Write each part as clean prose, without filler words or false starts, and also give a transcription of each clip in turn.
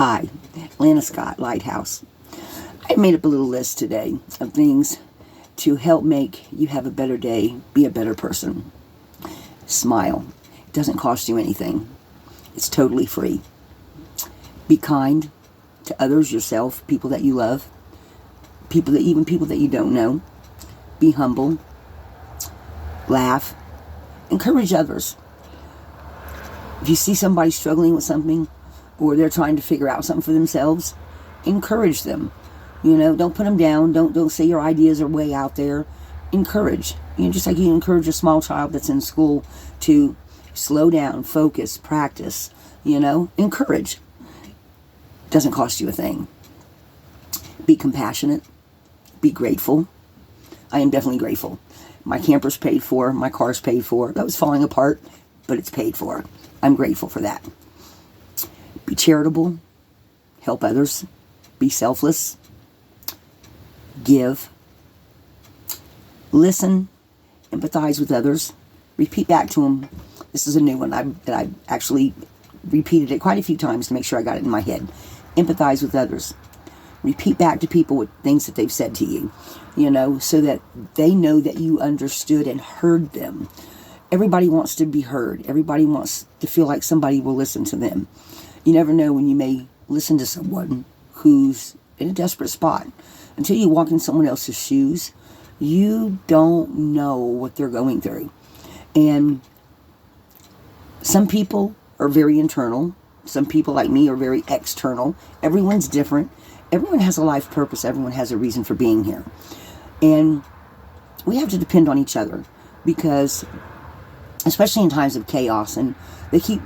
Hi, Lana Scott, Lighthouse. I made up a little list today of things to help make you have a better day, be a better person. Smile. It doesn't cost you anything. It's totally free. Be kind to others, yourself, people that you love, people that you don't know. Be humble. Laugh. Encourage others. If you see somebody struggling with something, or they're trying to figure out something for themselves, encourage them. Don't put them down. Don't say your ideas are way out there. Encourage. Just like you encourage a small child that's in school to slow down, focus, practice. Encourage. Doesn't cost you a thing. Be compassionate. Be grateful. I am definitely grateful. My camper's paid for. My car's paid for. That was falling apart, but it's paid for. I'm grateful for that. Be charitable. Help others. Be selfless. Give. Listen. Empathize with others. Repeat back to them. This is a new one that I actually repeated it quite a few times to make sure I got it in my head. Empathize with others. Repeat back to people with things that they've said to you, so that they know that you understood and heard them. Everybody wants to be heard. Everybody wants to feel like somebody will listen to them. You never know when you may listen to someone who's in a desperate spot. Until you walk in someone else's shoes, you don't know what they're going through. And some people are very internal. Some people like me are very external. Everyone's different. Everyone has a life purpose. Everyone has a reason for being here. And we have to depend on each other because, especially in times of chaos, and we keep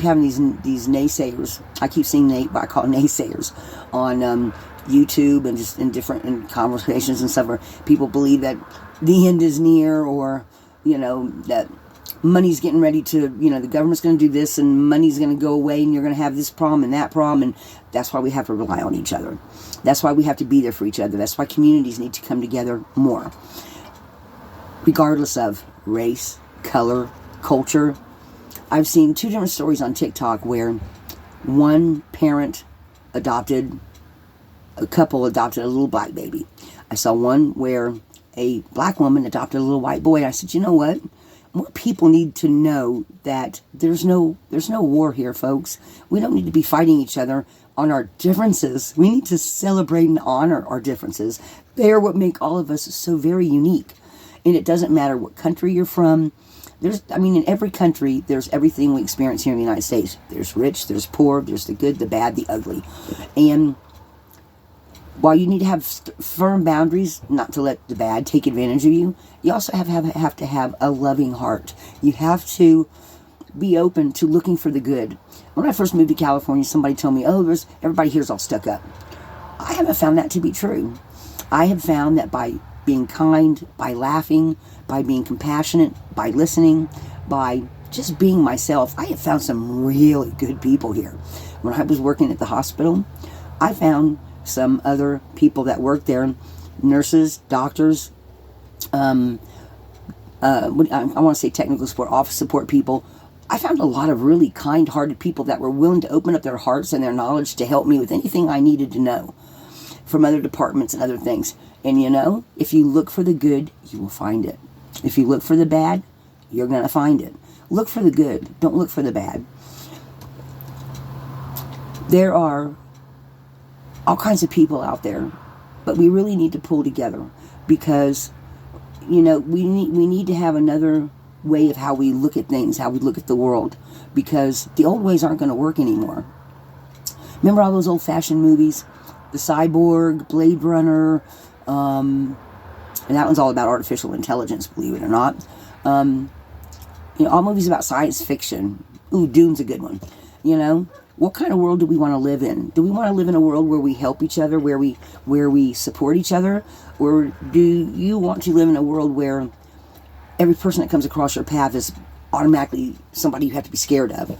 having these naysayers. I keep seeing what I call naysayers on YouTube and just in conversations and stuff where people believe that the end is near, or that money's getting ready to, the government's going to do this and money's going to go away and you're going to have this problem and that problem, and that's why we have to rely on each other. That's why we have to be there for each other. That's why communities need to come together more. Regardless of race, color, culture. I've seen two different stories on TikTok where one couple adopted a little black baby. I saw one where a black woman adopted a little white boy. And I said, you know what? More people need to know that there's no war here, folks. We don't need to be fighting each other on our differences. We need to celebrate and honor our differences. They are what make all of us so very unique. And it doesn't matter what country you're from. In every country, there's everything we experience here in the United States. There's rich, there's poor, there's the good, the bad, the ugly. And while you need to have firm boundaries, not to let the bad take advantage of you, you also have to have a loving heart. You have to be open to looking for the good. When I first moved to California, somebody told me, everybody here's all stuck up. I haven't found that to be true. I have found that by being kind, by laughing, by being compassionate, by listening, by just being myself, I have found some really good people here. When I was working at the hospital, I found some other people that work there, nurses, doctors, I want to say technical support, office support people. I found a lot of really kind-hearted people that were willing to open up their hearts and their knowledge to help me with anything I needed to know from other departments and other things. And if you look for the good, you will find it. If you look for the bad, you're going to find it. Look for the good. Don't look for the bad. There are all kinds of people out there, but we really need to pull together because, we need to have another way of how we look at things, how we look at the world, because the old ways aren't going to work anymore. Remember all those old-fashioned movies? The Cyborg, Blade Runner, and that one's all about artificial intelligence, believe it or not. All movies about science fiction. Ooh, Dune's a good one. What kind of world do we want to live in? Do we want to live in a world where we help each other, where we support each other? Or do you want to live in a world where every person that comes across your path is automatically somebody you have to be scared of?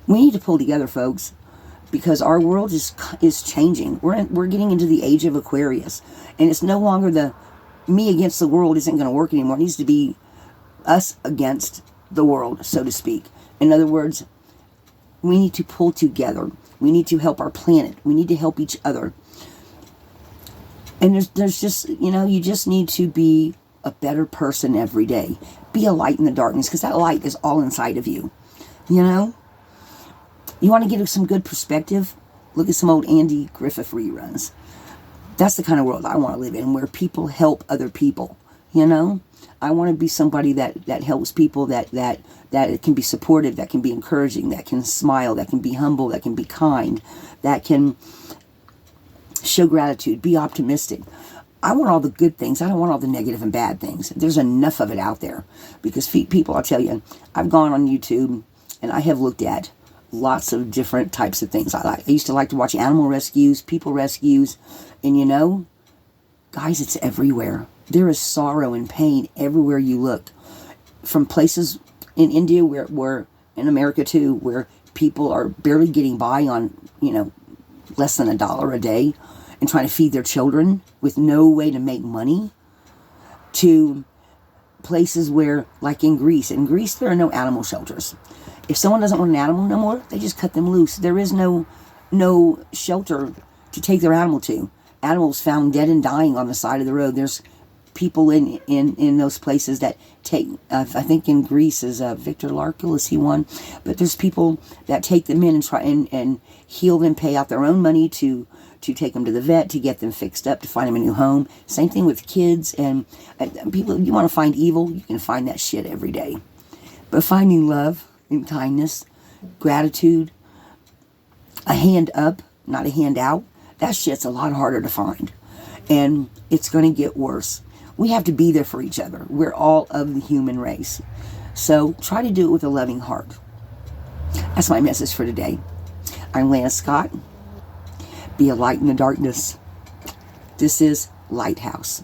We need to pull together, folks, because our world is changing. We're getting into the age of Aquarius, and it's no longer the me against the world isn't going to work anymore. It needs to be us against the world, so to speak. In other words, we need to pull together. We need to help our planet. We need to help each other. And there's just, you just need to be a better person every day. Be a light in the darkness, because that light is all inside of you. You want to get some good perspective? Look at some old Andy Griffith reruns. That's the kind of world I want to live in, where people help other people. I want to be somebody that helps people, that can be supportive, that can be encouraging, that can smile, that can be humble, that can be kind, that can show gratitude, be optimistic. I want all the good things. I don't want all the negative and bad things. There's enough of it out there. Because people, I'll tell you, I've gone on YouTube and I have looked at lots of different types of things. I used to like to watch animal rescues, people rescues, and guys, it's everywhere. There is sorrow and pain everywhere you look. From places in India, where in America too, where people are barely getting by on, less than $1 a day, and trying to feed their children with no way to make money, to places where, like in Greece, there are no animal shelters. If someone doesn't want an animal no more, they just cut them loose. There is no shelter to take their animal to. Animals found dead and dying on the side of the road. There's people in those places that take, I think in Greece is Victor Larkel, is he one? But there's people that take them in and try and heal them, pay out their own money to take them to the vet, to get them fixed up, to find them a new home. Same thing with kids and people. You want to find evil, you can find that shit every day. But finding love and kindness, gratitude, a hand up, not a hand out, that shit's a lot harder to find. And it's going to get worse. We have to be there for each other. We're all of the human race. So try to do it with a loving heart. That's my message for today. I'm Lana Scott. Be a light in the darkness. This is Lighthouse.